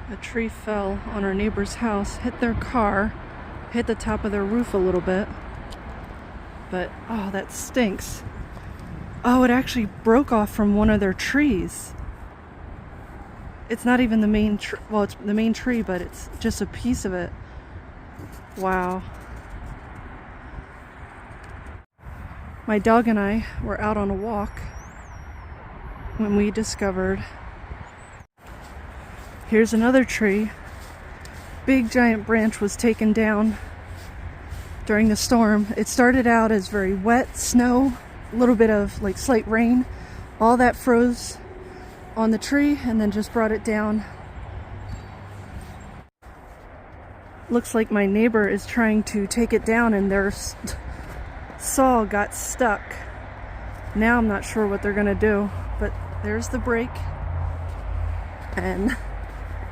A tree fell on our neighbor's house, hit their car, hit the top of their roof a little bit. But, oh, that stinks. Oh, it actually broke off from one of their trees. It's not even the main tree. Well, it's the main tree, but it's just a piece of it. Wow. My dog and I were out on a walk when we discovered here's another tree. Big giant branch was taken down during the storm. It started out as very wet snow, a little bit of like slight rain. All that froze on the tree and then just brought it down. Looks like my neighbor is trying to take it down and their saw got stuck. Now I'm not sure what they're gonna do, but there's the brake and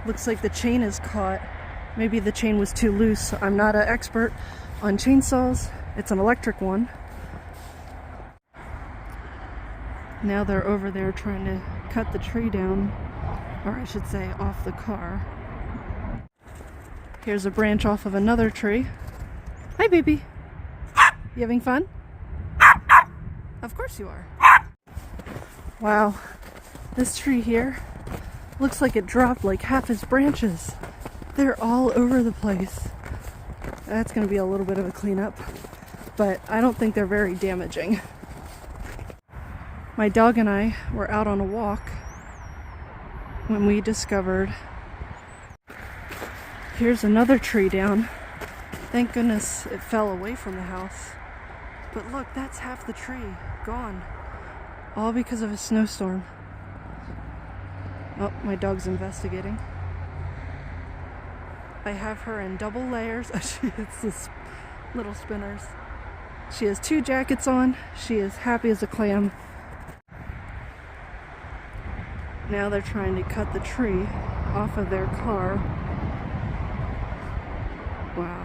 looks like the chain is caught. Maybe the chain was too loose. I'm not an expert on chainsaws. It's an electric one. Now they're over there trying to cut the tree down, or I should say off the car. Here's a branch off of another tree. Hi, baby. You having fun? Of course you are. Wow, this tree here looks like it dropped like half its branches. They're all over the place. That's going to be a little bit of a cleanup, but I don't think they're very damaging. My dog and I were out on a walk when we discovered here's another tree down. Thank goodness it fell away from the house. But look, that's half the tree gone. All because of a snowstorm. Oh, my dog's investigating. I have her in double layers. She hits this little spinners. She has 2 jackets on. She is happy as a clam. Now they're trying to cut the tree off of their car. Wow.